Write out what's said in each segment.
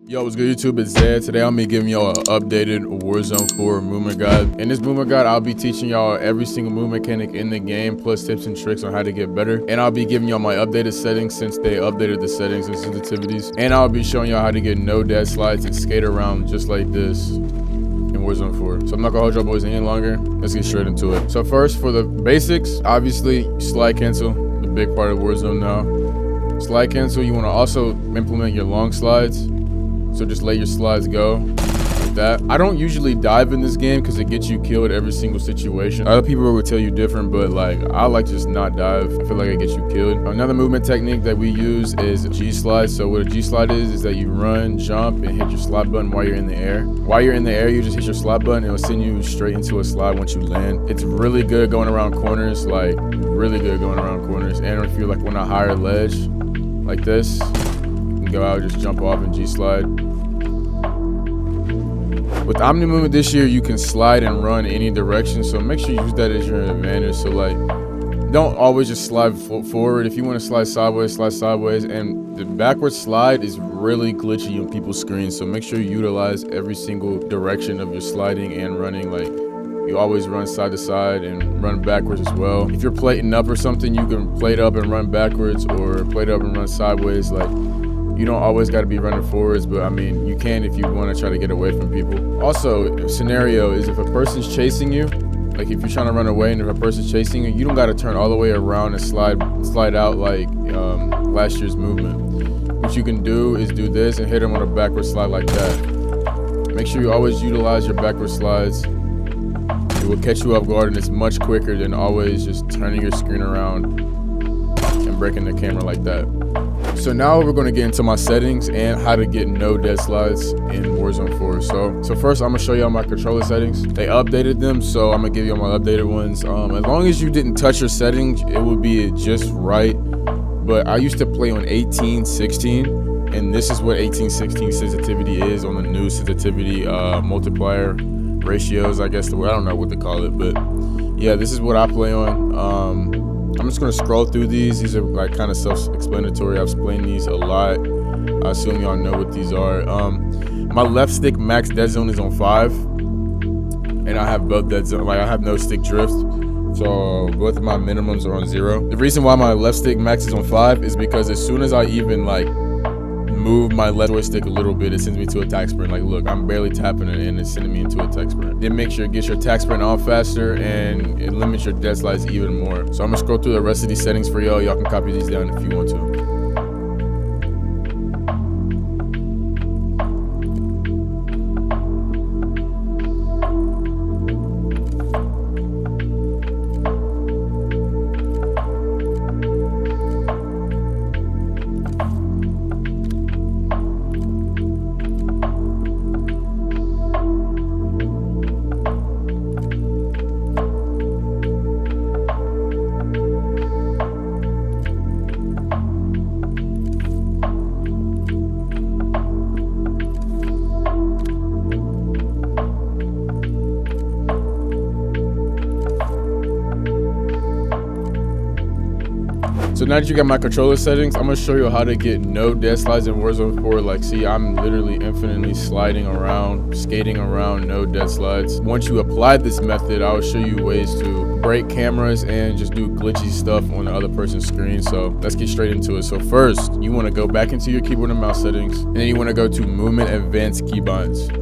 Yo, what's good YouTube? It's Zaya. Today I'm gonna be giving y'all an updated Warzone 4 movement guide. In this movement guide, I'll be teaching y'all every single move mechanic in the game, plus tips and tricks on how to get better. And I'll be giving y'all my updated settings since they updated the settings and sensitivities. And I'll be showing y'all how to get no dead slides and skate around just like this in Warzone 4. So I'm not gonna hold y'all boys any longer. Let's get straight into it. So first, for the basics, obviously slide cancel, the big part of Warzone now. Slide cancel, you wanna also implement your long slides. So just let your slides go like that. I don't usually dive in this game because it gets you killed every single situation. Other people will tell you different, but like I like to just not dive. I feel like it gets you killed. Another movement technique that we use is G slide. So what a G slide is that you run, jump, and hit your slide button while you're in the air. While you're in the air, you just hit your slide button and it'll send you straight into a slide once you land. It's really good going around corners, like really good going around corners. And if you're like on a higher ledge like this, go out, just jump off and G slide. With Omni movement this year, you can slide and run any direction, so make sure you use that as your advantage. So like, don't always just slide forward. If you want to slide sideways, and the backward slide is really glitchy on people's screens, so make sure you utilize every single direction of your sliding and running. Like, you always run side to side and run backwards as well. If you're plating up or something, you can plate up and run backwards, or plate up and run sideways. Like, you don't always got to be running forwards, but I mean, you can if you want to try to get away from people. Also, scenario is if a person's chasing you, like if you're trying to run away and if a person's chasing you, you don't got to turn all the way around and slide out like last year's movement. What you can do is do this and hit them on a backward slide like that. Make sure you always utilize your backward slides. It will catch you off guard, and it's much quicker than always just turning your screen around and breaking the camera like that. So now we're going to get into my settings and how to get no dead slides in Warzone 4. So first I'm going to show y'all my controller settings. They updated them, so I'm going to give you my updated ones. As long as you didn't touch your settings, it would be just right. But I used to play on 1816, and this is what 1816 sensitivity is on the new sensitivity multiplier ratios, I guess. I don't know what they call it, but yeah, this is what I play on. I'm just gonna scroll through these. These are like kind of self-explanatory. I've explained these a lot. I assume y'all know what these are. My left stick max dead zone is on 5, and I have both dead zone. Like I have no stick drift, so both of my minimums are on 0. The reason why my left stick max is on 5 is because as soon as I even like move my left joystick a little bit, it sends me to attack sprint. Like look, I'm barely tapping it and it's sending me into attack sprint. It makes sure it gets your attack sprint on faster, and it limits your dead slides even more. So I'm gonna scroll through the rest of these settings for y'all. Y'all can copy these down if you want to. So now that you got my controller settings, I'm gonna show you how to get no dead slides in Warzone 4. Like, see, I'm literally infinitely sliding around, skating around, no dead slides. Once you apply this method, I'll show you ways to break cameras and just do glitchy stuff on the other person's screen. So let's get straight into it. So first, you wanna go back into your keyboard and mouse settings, and then you wanna go to movement advanced keybinds.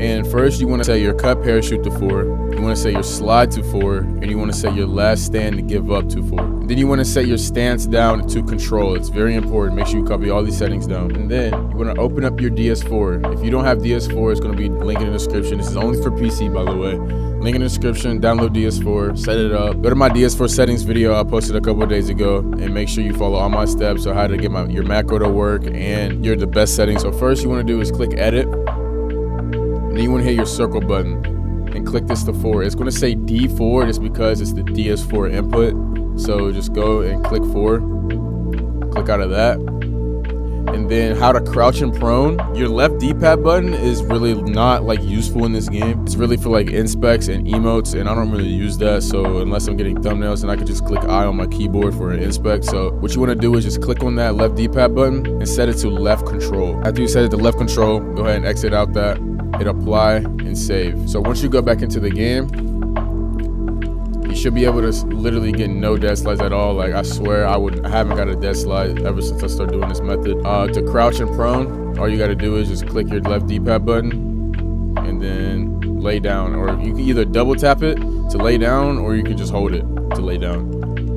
And first you want to set your cut parachute to 4, you want to set your slide to 4, and you want to set your last stand to give up to 4. And then you want to set your stance down to control. It's very important. Make sure you copy all these settings down. And then you want to open up your DS4. If you don't have DS4, it's going to be linked in the description. This is only for PC, by the way. Link in the description. Download DS4, set it up. Go to my DS4 settings video I posted a couple of days ago, and make sure you follow all my steps on how to get your macro to work and the best settings. So first you want to do is click edit. And then you want to hit your circle button and click this to 4. It's going to say D4 just because it's the DS4 input. So just go and click 4. Click out of that. And then how to crouch and prone. Your left D-pad button is really not like useful in this game. It's really for like inspects and emotes, and I don't really use that. So unless I'm getting thumbnails, and I could just click I on my keyboard for an inspect. So what you want to do is just click on that left D-pad button and set it to left control. After you set it to left control, go ahead and exit out that, hit apply and save. So once you go back into the game, you should be able to literally get no dead slides at all. Like I swear I haven't got a dead slide ever since I started doing this method. To crouch and prone, all you got to do is just click your left D-pad button and then lay down, or you can either double tap it to lay down, or you can just hold it to lay down.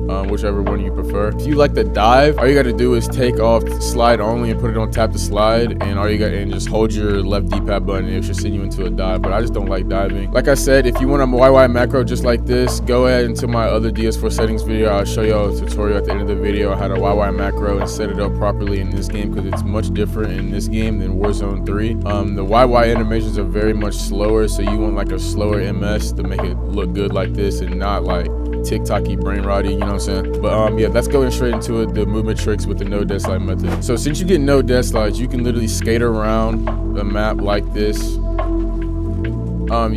Whichever one you prefer. If you like the dive, all you got to do is take off slide only and put it on tap to slide, and just hold your left D-pad button. It should send you into a dive, but I just don't like diving. Like I said, if you want a YY macro just like this, go ahead into my other DS4 settings video. I'll show y'all a tutorial at the end of the video on how to YY macro and set it up properly in this game, because it's much different in this game than Warzone 3. The YY animations are very much slower, so you want like a slower MS to make it look good like this and not like TikTok-y brain rotty, you know what I'm saying? But yeah, let's go straight into it, the movement tricks with the no dead slide method. So since you get no dead slides, you can literally skate around the map like this.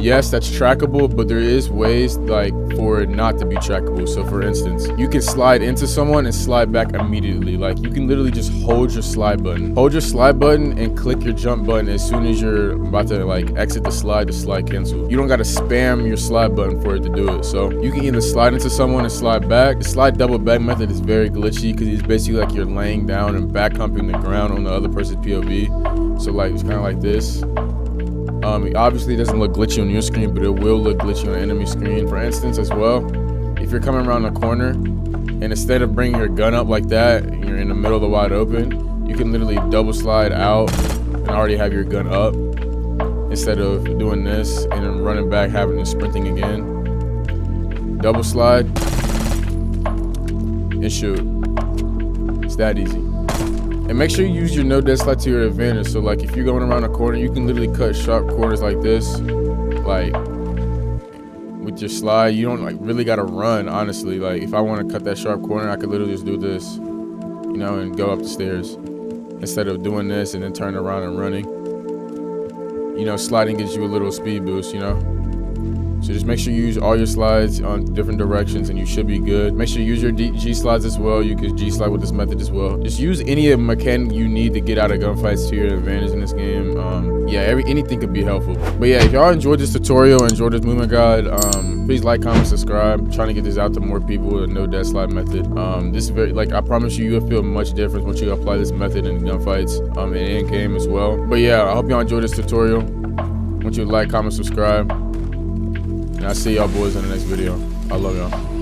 Yes, that's trackable, but there is ways like for it not to be trackable. So for instance, you can slide into someone and slide back immediately. Like you can literally just hold your slide button. Hold your slide button and click your jump button as soon as you're about to like exit the slide cancel. You don't gotta spam your slide button for it to do it. So you can either slide into someone and slide back. The slide double back method is very glitchy because it's basically like you're laying down and back humping the ground on the other person's POV. So like it's kind of like this. It obviously doesn't look glitchy on your screen, but it will look glitchy on the enemy screen. For instance, as well, if you're coming around the corner and instead of bringing your gun up like that, and you're in the middle of the wide open, you can literally double slide out and already have your gun up instead of doing this and then running back, having and sprinting again. Double slide and shoot. It's that easy. And make sure you use your no dead slide to your advantage. So like if you're going around a corner, you can literally cut sharp corners like this, like with your slide. You don't like really gotta run, honestly. Like if I want to cut that sharp corner, I could literally just do this, you know, and go up the stairs instead of doing this and then turn around and running. You know, sliding gives you a little speed boost, you know. So just make sure you use all your slides on different directions and you should be good. Make sure you use your G slides as well. You can G slide with this method as well. Just use any mechanic you need to get out of gunfights to your advantage in this game. Yeah, anything could be helpful. But yeah, if y'all enjoyed this tutorial, enjoyed this movement guide, please like, comment, subscribe. I'm trying to get this out to more people, the no dead slide method. This is very, like, I promise you, you'll feel much difference once you apply this method in gunfights and in game as well. But yeah, I hope y'all enjoyed this tutorial. I want you to like, comment, subscribe. And I'll see y'all boys in the next video. I love y'all.